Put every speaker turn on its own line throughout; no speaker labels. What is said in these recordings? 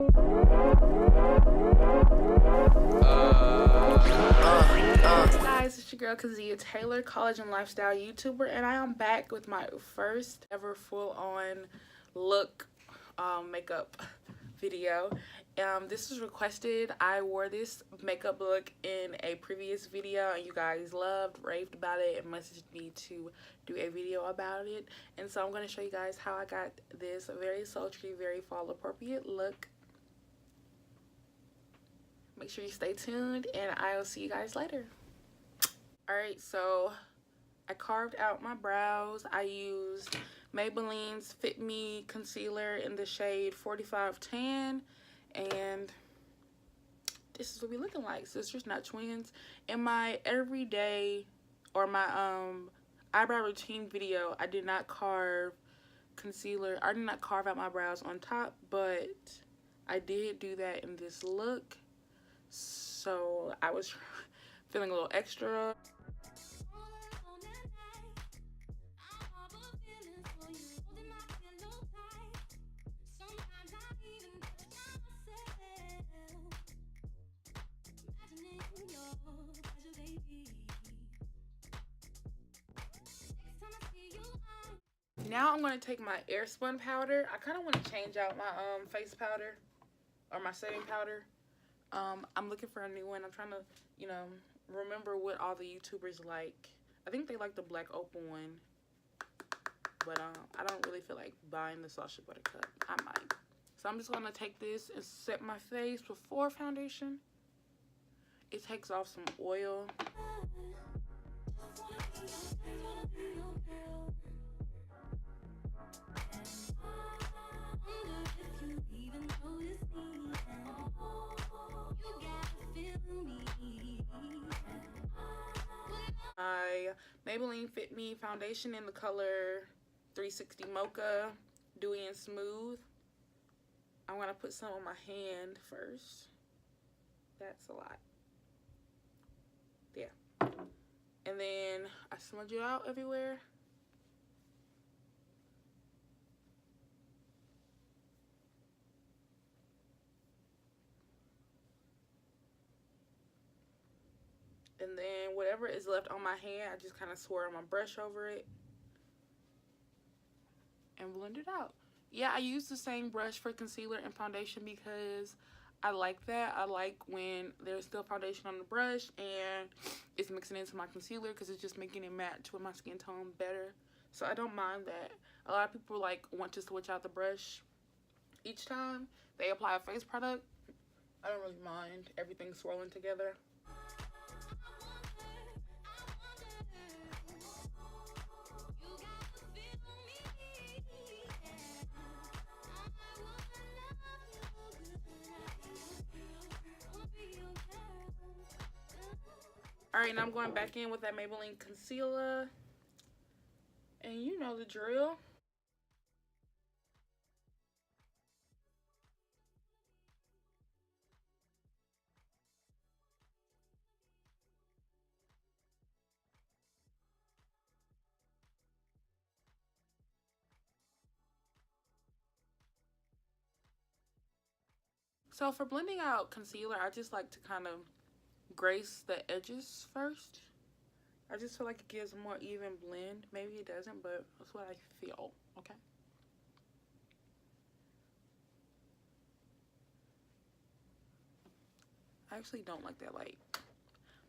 Hey guys, it's your girl Kazia Taylor, college and lifestyle YouTuber, and I am back with my first ever full-on look makeup video. This was requested. I wore this makeup look in a previous video, and you guys loved, raved about it, and messaged me to do a video about it. And so I'm going to show you guys how I got this very sultry, very fall appropriate look. Make sure you stay tuned, and I'll see you guys later. Alright, so I carved out my brows. I used Maybelline's Fit Me concealer in the shade 45 Tan, and this is what we looking like, sisters not twins. In my everyday or my eyebrow routine video, I did not carve concealer. I did not carve out my brows on top, but I did do that in this look. So I was feeling a little extra. Now I'm going to take my Airspun powder. I kind of want to change out my face powder or my setting powder. I'm looking for a new one. I'm trying to, you know, remember what all the YouTubers like. I think they like the black opal one, but I don't really feel like buying the Sacha Buttercup. I might. So I'm just going to take this and set my face before foundation. It takes off some oil. My Maybelline Fit Me foundation in the color 360 Mocha, Dewy and Smooth. I'm going to put some on my hand first. That's a lot. Yeah. And then I smudge it out everywhere. And then whatever is left on my hand, I just kind of swirl my brush over it and blend it out. Yeah, I use the same brush for concealer and foundation because I like that. I like when there's still foundation on the brush and it's mixing into my concealer because it's just making it match with my skin tone better. So I don't mind that. A lot of people like want to switch out the brush each time they apply a face product. I don't really mind everything swirling together. Alright, now I'm going back in with that Maybelline concealer. And you know the drill. So for blending out concealer, I just like to kind of grace the edges first. I just feel like it gives a more even blend. Maybe it doesn't, but that's what I feel, okay? I actually don't like that light,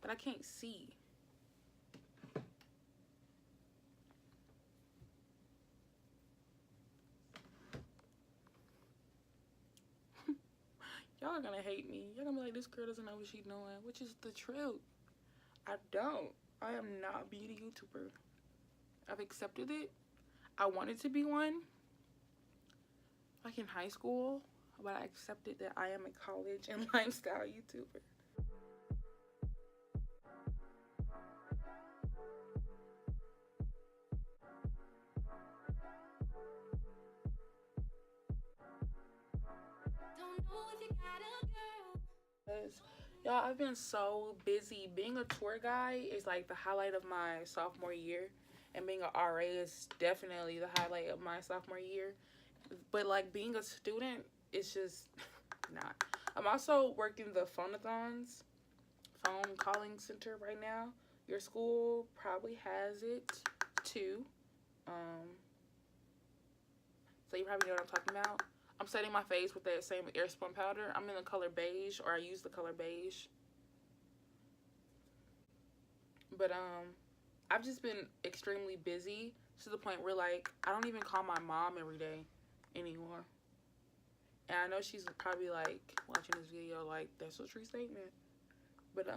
but I can't see. Y'all are gonna hate me. Y'all gonna be like, this girl doesn't know what she's doing, which is the truth. I don't. I am not a beauty YouTuber. I've accepted it. I wanted to be one, like in high school, but I accepted that I am a college and lifestyle YouTuber. Y'all, I've been so busy. Being a tour guide is like the highlight of my sophomore year, and being an RA is definitely the highlight of my sophomore year. But like being a student is just not. I'm also working the phone-a-thons, phone calling center right now. Your school probably has it too. So you probably know what I'm talking about. I'm setting my face with that same airspun powder. I'm in the color beige, or I use the color beige. But I've just been extremely busy to the point where, like, I don't even call my mom every day anymore. And I know she's probably like watching this video like, that's a true statement. But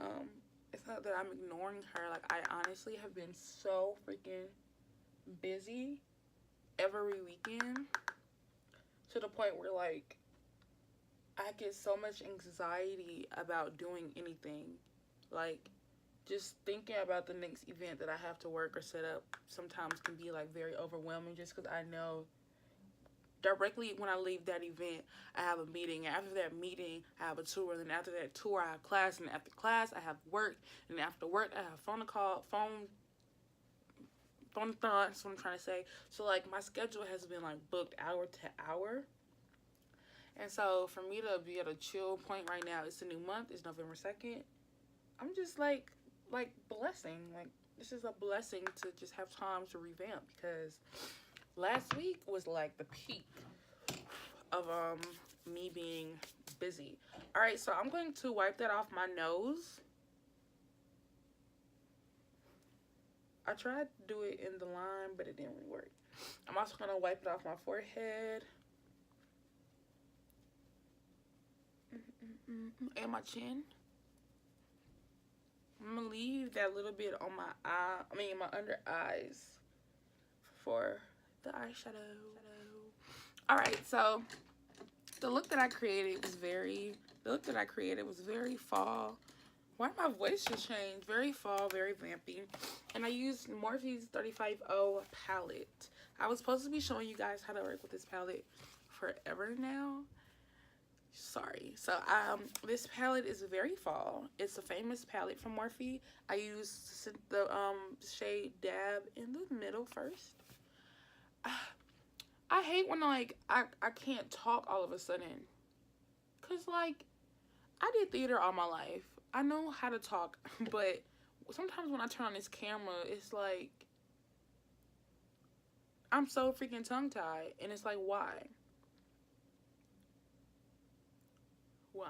it's not that I'm ignoring her. Like, I honestly have been so freaking busy every weekend to the point where, like, I get so much anxiety about doing anything. Like, just thinking about the next event that I have to work or set up sometimes can be, like, very overwhelming, just because I know directly when I leave that event, I have a meeting. And after that meeting, I have a tour. And then after that tour, I have class. And after class, I have work. And after work, I have phone-a-thon. That's what I'm trying to say. So, like, my schedule has been, like, booked hour to hour. And so, for me to be at a chill point right now, it's a new month. It's November 2nd. I'm just, like blessing. Like, this is a blessing to just have time to revamp, because last week was like the peak of me being busy. All right, so I'm going to wipe that off my nose. I tried to do it in the line, but it didn't really work. I'm also going to wipe it off my forehead and my chin. I'm gonna leave that little bit on my my under eyes for the eyeshadow. All right, so the look that I created was very fall. Why did my voice just change? Very fall, very vampy. And I used Morphe's 35O palette. I was supposed to be showing you guys how to work with this palette forever now. Sorry. So this palette is very fall. It's a famous palette from Morphe. I used the shade Dab in the middle first. I hate when, like, I can't talk all of a sudden, cause, like, I did theater all my life. I know how to talk, but sometimes when I turn on this camera, it's like I'm so freaking tongue-tied, and it's like, why? Why?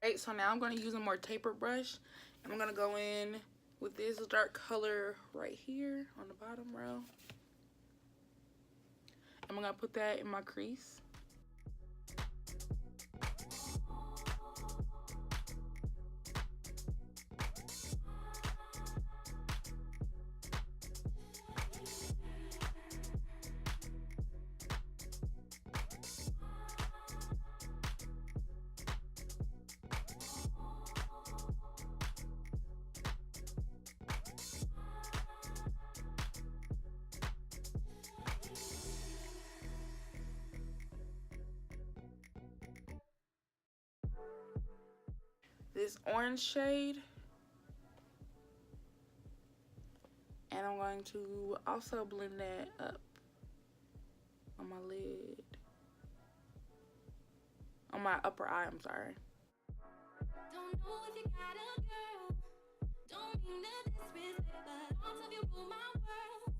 Right, so now I'm going to use a more tapered brush, and I'm going to go in with this dark color right here on the bottom row. I'm going to put that in my crease. This orange shade, and I'm going to also blend that up on my lid, on my upper eye, I'm sorry. Don't know if you got a girl, don't mean to disrespect, but all of you rule my world.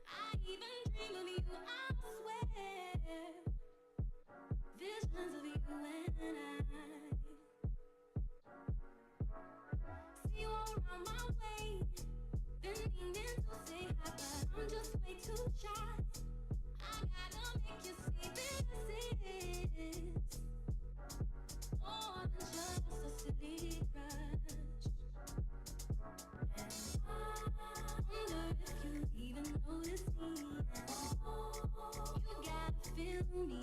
I even dream of you, I swear. Visions of you and I. See you all around my way, been meaning to say hi, but I'm just way too shy. I gotta make you see this is more than just a silly crush. And I wonder if you even notice me. You gotta feel me.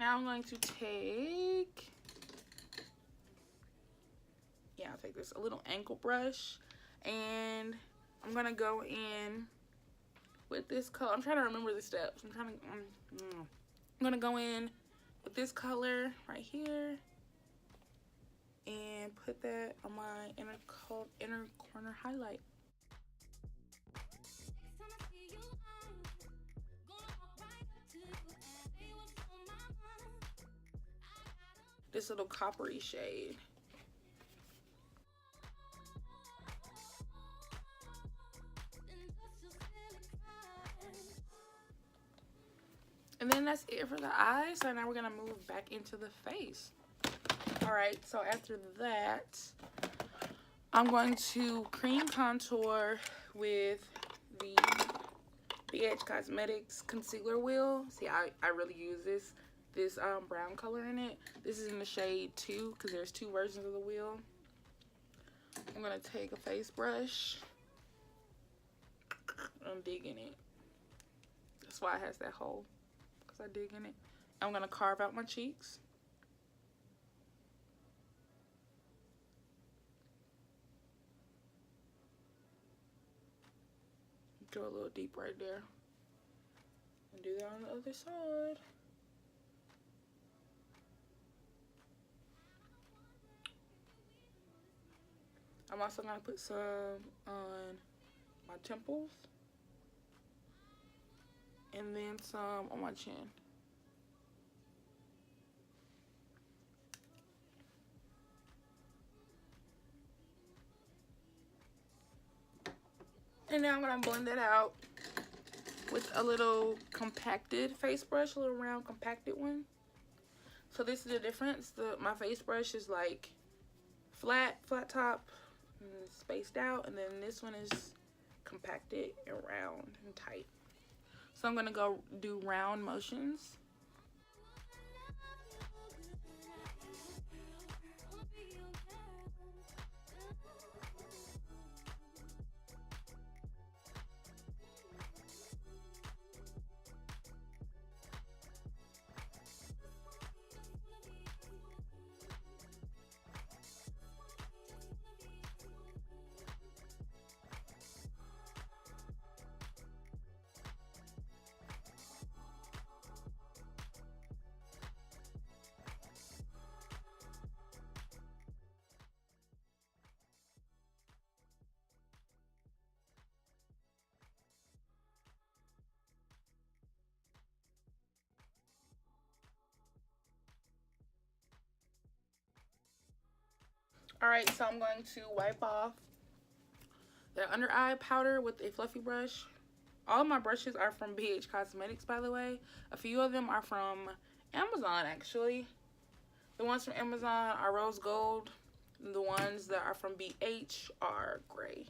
Now I'm going to take, yeah, gonna take this a little ankle brush, and I'm gonna go in with this color. I'm trying to remember the steps. I'm gonna go in with this color right here and put that on my inner corner highlight. This little coppery shade. And then that's it for the eyes. So now we're gonna move back into the face. All right, so after that, I'm going to cream contour with the BH Cosmetics concealer wheel. See, I really use this brown color in it. This is in the shade 2 because there's 2 versions of the wheel. I'm gonna take a face brush. I'm digging it. That's why it has that hole, because I dig in it. I'm gonna carve out my cheeks. Go a little deep right there. And do that on the other side. I'm also gonna put some on my temples. And then some on my chin. And now I'm gonna blend that out with a little compacted face brush, a little round compacted one. So this is the difference. My face brush is like flat top, and spaced out, and then this one is compacted and round and tight. So I'm gonna go do round motions. Alright, so I'm going to wipe off the under eye powder with a fluffy brush. All of my brushes are from BH Cosmetics, by the way. A few of them are from Amazon, actually. The ones from Amazon are rose gold. And the ones that are from BH are gray.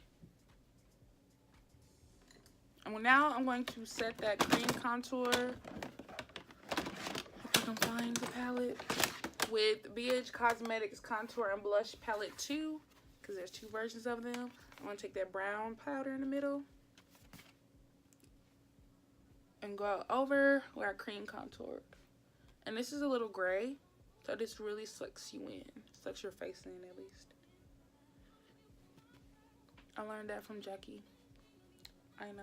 And now I'm going to set that cream contour. If you can find the palette. With BH Cosmetics Contour and Blush Palette 2, because there's 2 versions of them. I'm going to take that brown powder in the middle and go over where I cream contoured. And this is a little gray, so this really sucks you in. Sucks your face in, at least. I learned that from Jackie. I know.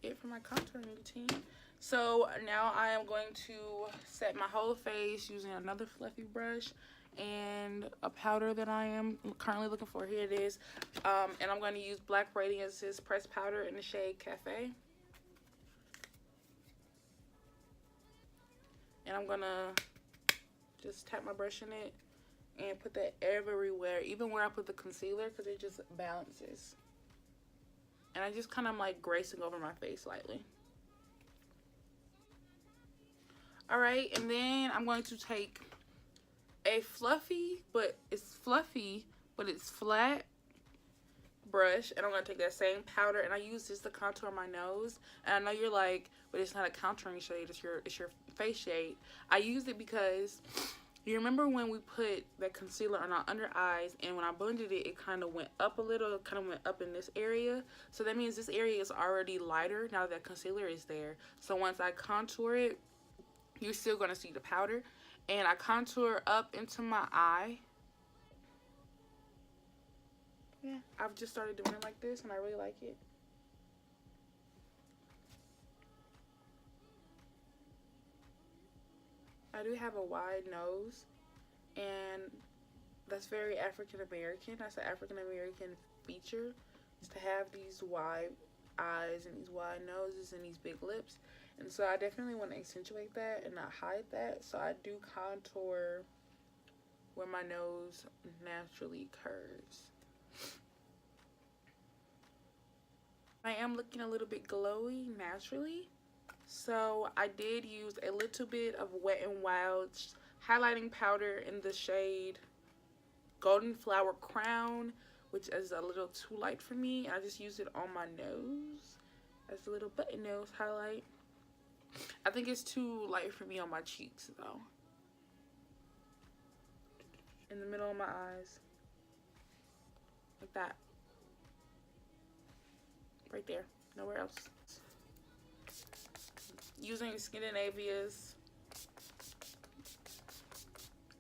It for my contouring routine. So now I am going to set my whole face using another fluffy brush and a powder that I am currently looking for. Here it is. And I'm going to use Black Radiance's pressed powder in the shade Cafe. And I'm gonna just tap my brush in it and put that everywhere, even where I put the concealer, because it just balances. And I just kind of like gracing over my face lightly. Alright, and then I'm going to take a fluffy, but it's flat brush, and I'm going to take that same powder, and I use this to contour my nose. And I know you're like, but it's not a contouring shade, it's your face shade. I use it because You remember when we put that concealer on our under eyes, and when I blended it, it kind of went up a little, it kind of went up in this area. So that means this area is already lighter now that concealer is there. So once I contour it, you're still going to see the powder. And I contour up into my eye. Yeah, I've just started doing it like this, and I really like it. I do have a wide nose, and that's very African American. That's an African American feature, is to have these wide eyes and these wide noses and these big lips. And so I definitely want to accentuate that and not hide that. So I do contour where my nose naturally curves. I am looking a little bit glowy naturally. So I did use a little bit of Wet n Wild highlighting powder in the shade Golden Flower Crown, which is a little too light for me. I just used it on my nose as a little button nose highlight. I think it's too light for me on my cheeks though. In the middle of my eyes. Like that. Right there. Nowhere else. Using Scandinavia's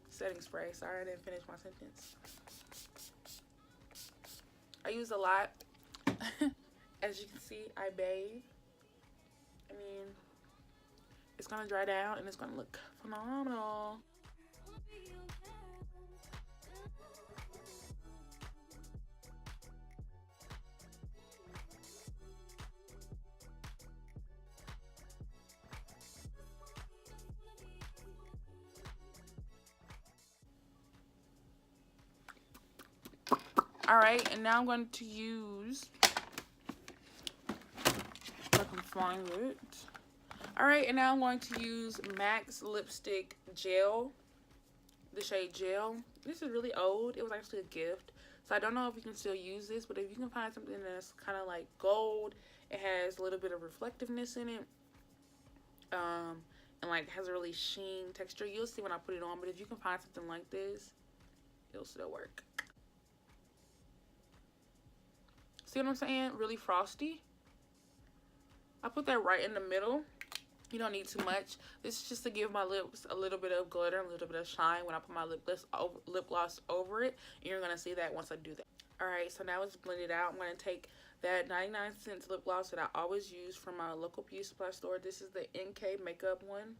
setting spray. Sorry, I didn't finish my sentence. I use a lot. As you can see, I bathe. I mean, it's gonna dry down and it's gonna look phenomenal. Alright, and now I'm going to use, if I can find it. Alright, and now I'm going to use MAC's Lipstick Gel, the shade Gel. This is really old. It was actually a gift. So I don't know if you can still use this, but if you can find something that's kind of like gold, it has a little bit of reflectiveness in it, and like has a really sheen texture. You'll see when I put it on, but if you can find something like this, it'll still work. See what I'm saying? Really frosty. I put that right in the middle. You don't need too much. This is just to give my lips a little bit of glitter, a little bit of shine when I put my lip gloss over it. And you're going to see that once I do that. Alright, so now it's blended out. I'm going to take that 99-cent lip gloss that I always use from my local beauty supply store. This is the NK Makeup one.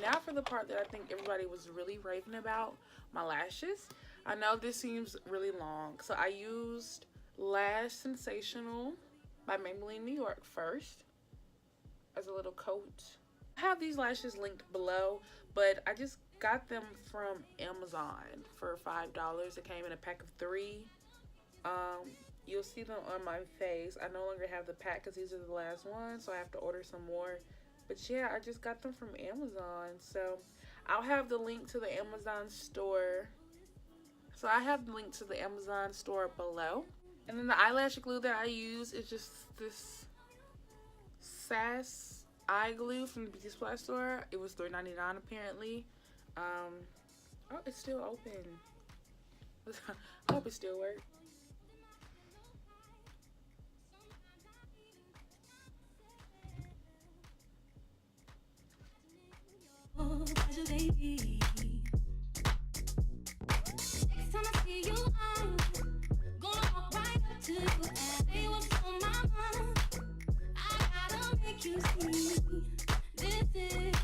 Now for the part that I think everybody was really raving about, my lashes. I know this seems really long, so I used Lash Sensational by Maybelline New York first as a little coat. I have these lashes linked below, but I just got them from Amazon for $5. It came in a pack of 3. You'll see them on my face. I no longer have the pack because these are the last ones, so I have to order some more. But yeah, I just got them from Amazon. So I'll have the link to the Amazon store. So I have the link to the Amazon store below. And then the eyelash glue that I use is just this Sass eye glue from the beauty supply store. It was $3.99 apparently. Oh, it's still open. I hope it still works.
Baby. Next time I see you, I'm gonna walk right up to you and say what's on my mind. I gotta make you see this is.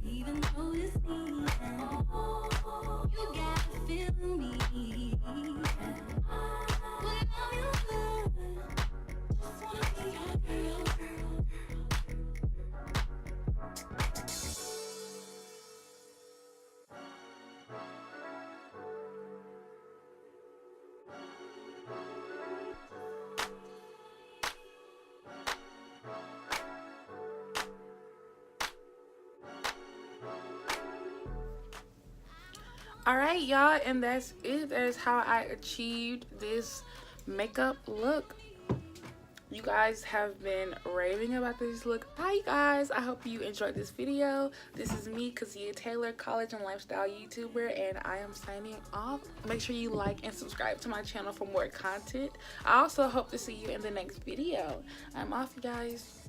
Even notice me, you gotta feel me.
All right, y'all, and that's it. That is how I achieved this makeup look. You guys have been raving about this look. Hi, you guys. I hope you enjoyed this video. This is me, Kazia Taylor, college and lifestyle YouTuber, and I am signing off. Make sure you like and subscribe to my channel for more content. I also hope to see you in the next video. I'm off, you guys.